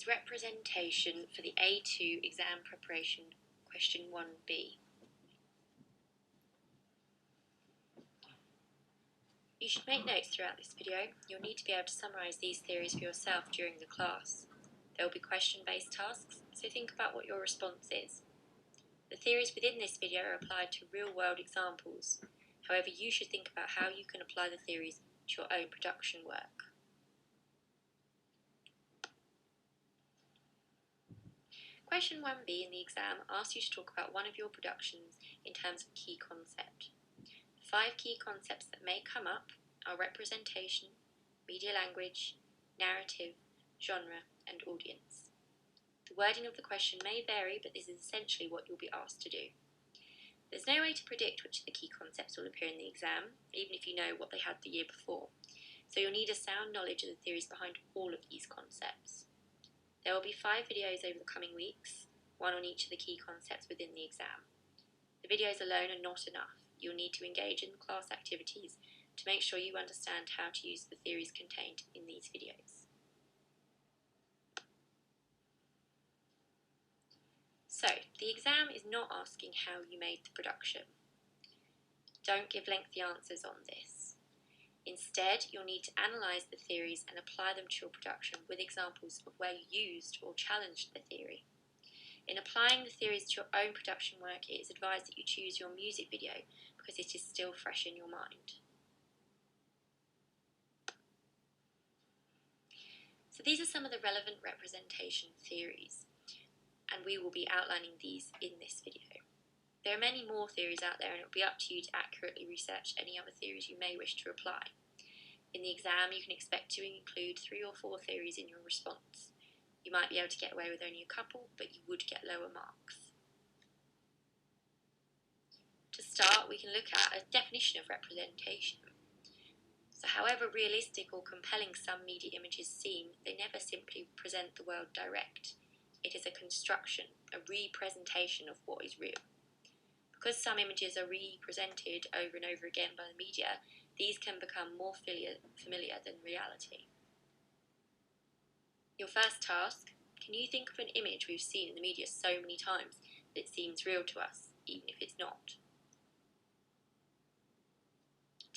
representation for the A2 exam preparation, question 1B. You should make notes throughout this video. You'll need to be able to summarise these theories for yourself during the class. There will be question-based tasks, so think about what your response is. The theories within this video are applied to real-world examples. However, you should think about how you can apply the theories to your own production work. Question 1B in the exam asks you to talk about one of your productions in terms of key concept. The 5 key concepts that may come up are representation, media language, narrative, genre, and audience. The wording of the question may vary, but this is essentially what you'll be asked to do. There's no way to predict which of the key concepts will appear in the exam, even if you know what they had the year before, so you'll need a sound knowledge of the theories behind all of these concepts. There will be 5 videos over the coming weeks, one on each of the key concepts within the exam. The videos alone are not enough. You'll need to engage in class activities to make sure you understand how to use the theories contained in these videos. So, the exam is not asking how you made the production. Don't give lengthy answers on this. Instead, you'll need to analyse the theories and apply them to your production with examples of where you used or challenged the theory. In applying the theories to your own production work, it is advised that you choose your music video because it is still fresh in your mind. So these are some of the relevant representation theories, and we will be outlining these in this video. There are many more theories out there, and it will be up to you to accurately research any other theories you may wish to apply. In the exam, you can expect to include 3 or 4 theories in your response. You might be able to get away with only a couple, but you would get lower marks. To start, we can look at a definition of representation. So however realistic or compelling some media images seem, they never simply present the world direct. It is a construction, a representation of what is real. Because some images are represented over and over again by the media, these can become more familiar than reality. Your first task, can you think of an image we've seen in the media so many times that it seems real to us, even if it's not?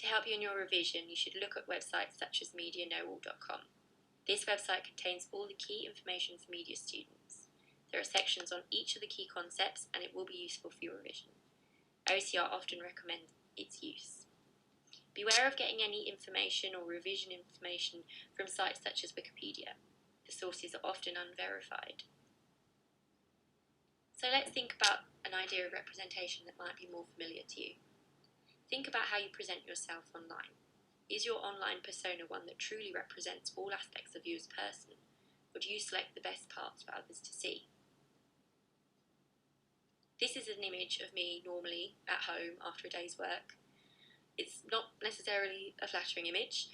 To help you in your revision, you should look at websites such as mediaknowall.com. This website contains all the key information for media students. There are sections on each of the key concepts, and it will be useful for your revision. OCR often recommends its use. Beware of getting any information or revision information from sites such as Wikipedia. The sources are often unverified. So let's think about an idea of representation that might be more familiar to you. Think about how you present yourself online. Is your online persona one that truly represents all aspects of you as a person, or do you select the best parts for others to see? This is an image of me normally at home after a day's work. It's not necessarily a flattering image,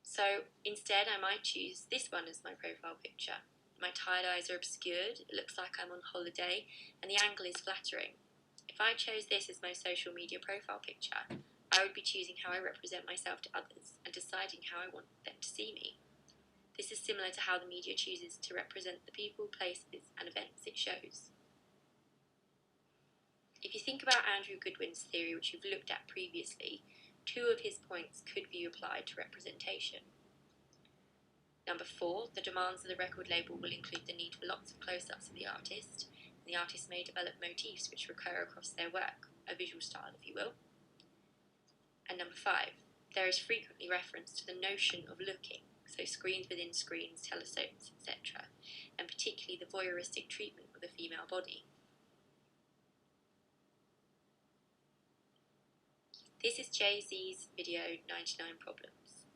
so instead I might choose this one as my profile picture. My tired eyes are obscured, it looks like I'm on holiday, and the angle is flattering. If I chose this as my social media profile picture, I would be choosing how I represent myself to others and deciding how I want them to see me. This is similar to how the media chooses to represent the people, places, and events it shows. If you think about Andrew Goodwin's theory, which you've looked at previously, 2 of his points could be applied to representation. Number 4, the demands of the record label will include the need for lots of close-ups of the artist, and the artist may develop motifs which recur across their work, a visual style if you will. And number 5, there is frequently reference to the notion of looking, so screens within screens, telescopes, etc., and particularly the voyeuristic treatment of the female body. This is Jay-Z's video 99 Problems.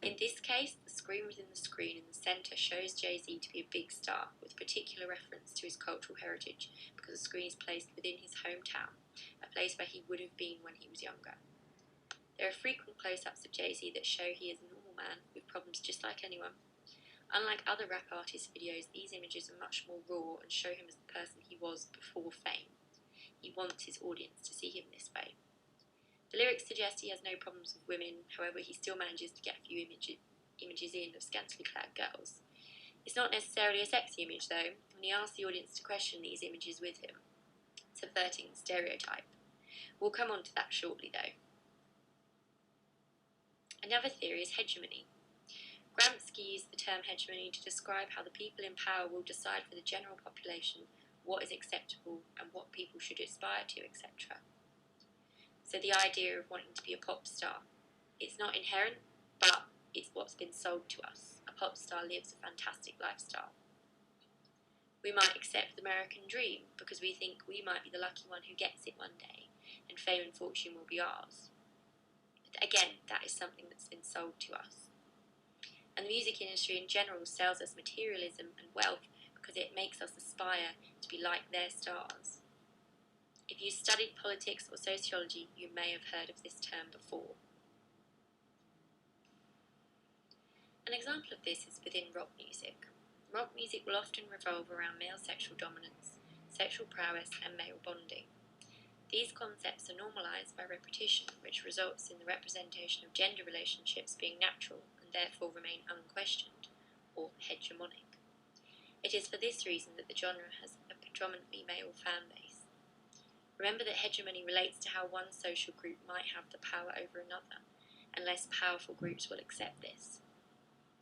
In this case, the screen within the screen in the centre shows Jay-Z to be a big star, with particular reference to his cultural heritage, because the screen is placed within his hometown, a place where he would have been when he was younger. There are frequent close-ups of Jay-Z that show he is a normal man with problems just like anyone. Unlike other rap artist videos, these images are much more raw and show him as the person he was before fame. He wants his audience to see him this way. The lyrics suggest he has no problems with women, however he still manages to get a few images in of scantily clad girls. It's not necessarily a sexy image though, and he asks the audience to question these images with him, subverting the stereotype. We'll come on to that shortly though. Another theory is hegemony. Gramsci used the term hegemony to describe how the people in power will decide for the general population what is acceptable and what people should aspire to, etc. So the idea of wanting to be a pop star, it's not inherent, but it's what's been sold to us. A pop star lives a fantastic lifestyle. We might accept the American dream because we think we might be the lucky one who gets it one day, and fame and fortune will be ours. But again, that is something that's been sold to us. And the music industry in general sells us materialism and wealth because it makes us aspire to be like their stars. If you studied politics or sociology, you may have heard of this term before. An example of this is within rock music. Rock music will often revolve around male sexual dominance, sexual prowess, and male bonding. These concepts are normalized by repetition, which results in the representation of gender relationships being natural and therefore remain unquestioned, or hegemonic. It is for this reason that the genre has a predominantly male fan base. Remember that hegemony relates to how one social group might have the power over another, and less powerful groups will accept this.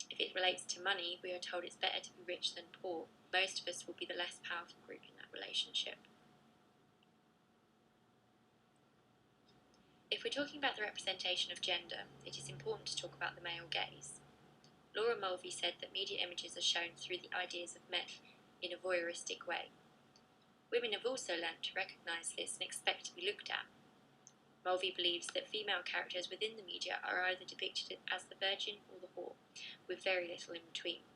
If it relates to money, we are told it's better to be rich than poor. Most of us will be the less powerful group in that relationship. If we're talking about the representation of gender, it is important to talk about the male gaze. Laura Mulvey said that media images are shown through the ideas of men in a voyeuristic way. Women have also learned to recognise this and expect to be looked at. Mulvey believes that female characters within the media are either depicted as the virgin or the whore, with very little in between.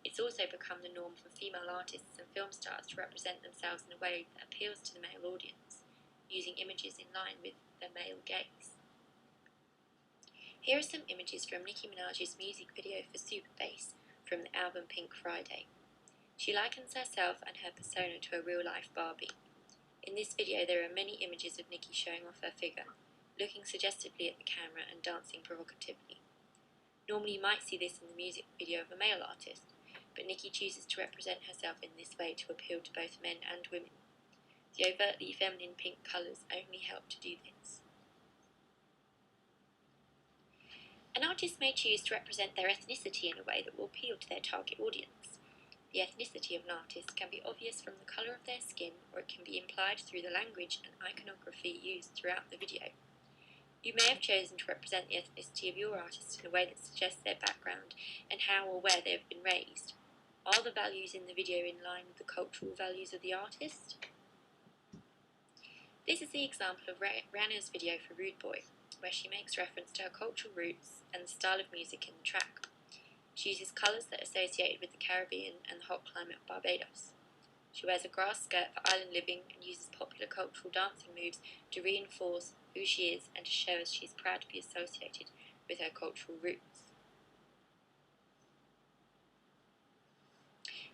It's also become the norm for female artists and film stars to represent themselves in a way that appeals to the male audience, using images in line with their male gaze. Here are some images from Nicki Minaj's music video for Super Bass from the album Pink Friday. She likens herself and her persona to a real-life Barbie. In this video there are many images of Nicki showing off her figure, looking suggestively at the camera and dancing provocatively. Normally you might see this in the music video of a male artist, but Nicki chooses to represent herself in this way to appeal to both men and women. The overtly feminine pink colours only help to do this. An artist may choose to represent their ethnicity in a way that will appeal to their target audience. The ethnicity of an artist can be obvious from the colour of their skin, or it can be implied through the language and iconography used throughout the video. You may have chosen to represent the ethnicity of your artist in a way that suggests their background and how or where they have been raised. Are the values in the video in line with the cultural values of the artist? This is the example of Rihanna's video for Rude Boy, where she makes reference to her cultural roots and the style of music in the track. She uses colours that are associated with the Caribbean and the hot climate of Barbados. She wears a grass skirt for island living and uses popular cultural dancing moves to reinforce who she is and to show us she is proud to be associated with her cultural roots.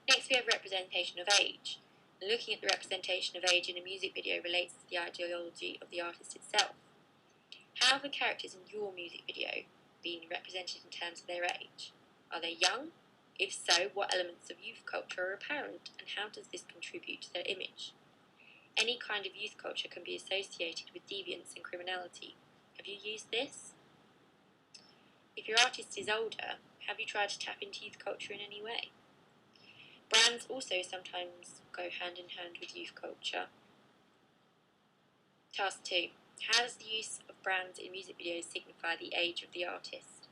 Next we have representation of age. Looking at the representation of age in a music video relates to the ideology of the artist itself. How have the characters in your music video been represented in terms of their age? Are they young? If so, what elements of youth culture are apparent, and how does this contribute to their image? Any kind of youth culture can be associated with deviance and criminality. Have you used this? If your artist is older, have you tried to tap into youth culture in any way? Brands also sometimes go hand in hand with youth culture. Task 2. How does the use of brands in music videos signify the age of the artist?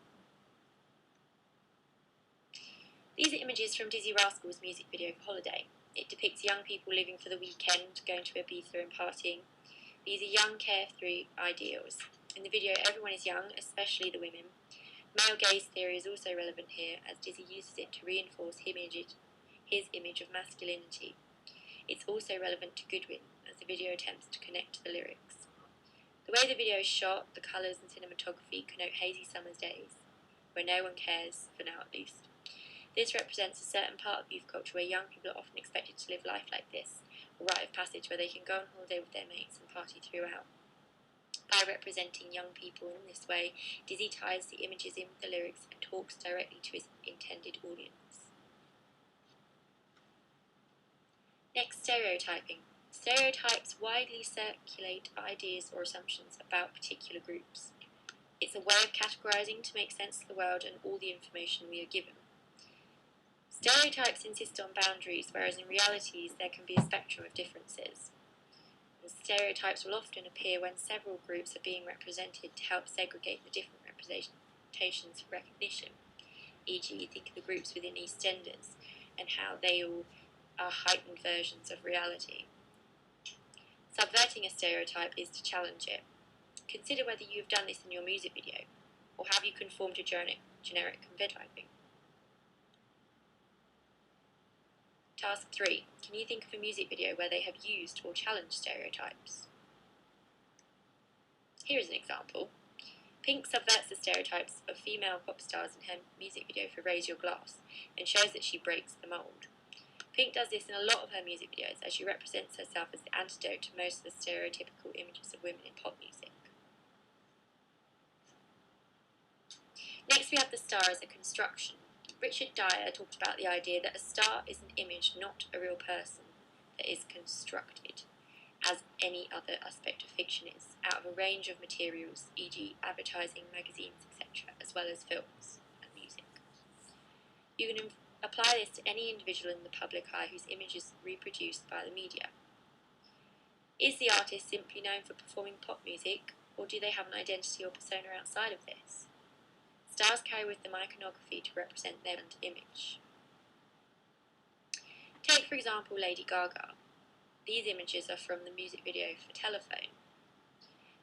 These are images from Dizzy Rascal's music video for Holiday. It depicts young people living for the weekend, going to Ibiza and partying. These are young, carefree ideals. In the video, everyone is young, especially the women. Male gaze theory is also relevant here, as Dizzy uses it to reinforce his image of masculinity. It's also relevant to Goodwin, as the video attempts to connect to the lyrics. The way the video is shot, the colours and cinematography connote hazy summer's days, where no one cares, for now at least. This represents a certain part of youth culture where young people are often expected to live life like this, a rite of passage where they can go on holiday with their mates and party throughout. By representing young people in this way, Dizzy ties the images in with the lyrics and talks directly to his intended audience. Next, stereotyping. Stereotypes widely circulate ideas or assumptions about particular groups. It's a way of categorizing to make sense of the world and all the information we are given. Stereotypes insist on boundaries, whereas in realities there can be a spectrum of differences. And stereotypes will often appear when several groups are being represented to help segregate the different representations for recognition. E.g., think of the groups within EastEnders and how they all are heightened versions of reality. Subverting a stereotype is to challenge it. Consider whether you have done this in your music video, or have you conformed to generic convertyping. Task 3. Can you think of a music video where they have used or challenged stereotypes? Here is an example. Pink subverts the stereotypes of female pop stars in her music video for Raise Your Glass and shows that she breaks the mould. Pink does this in a lot of her music videos as she represents herself as the antidote to most of the stereotypical images of women in pop music. Next we have the star as a construction. Richard Dyer talked about the idea that a star is an image, not a real person, that is constructed, as any other aspect of fiction is, out of a range of materials, e.g. advertising, magazines, etc., as well as films and music. You can apply this to any individual in the public eye whose image is reproduced by the media. Is the artist simply known for performing pop music, or do they have an identity or persona outside of this? Stars carry with them iconography to represent their image. Take, for example, Lady Gaga. These images are from the music video for Telephone.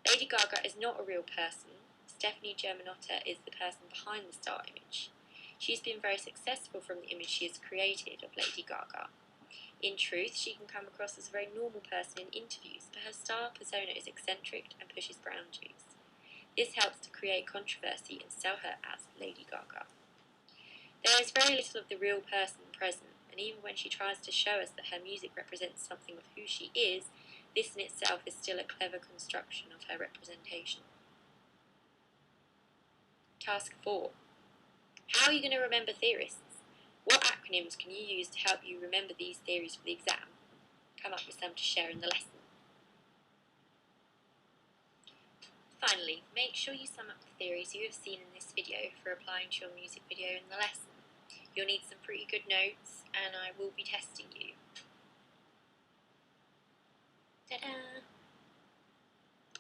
Lady Gaga is not a real person. Stephanie Germanotta is the person behind the star image. She's been very successful from the image she has created of Lady Gaga. In truth, she can come across as a very normal person in interviews, but her star persona is eccentric and pushes boundaries. This helps to create controversy and sell her as Lady Gaga. There is very little of the real person present, and even when she tries to show us that her music represents something of who she is, this in itself is still a clever construction of her representation. Task 4. How are you going to remember theorists? What acronyms can you use to help you remember these theories for the exam? Come up with some to share in the lesson. Finally, make sure you sum up the theories you have seen in this video for applying to your music video in the lesson. You'll need some pretty good notes, and I will be testing you. Ta-da!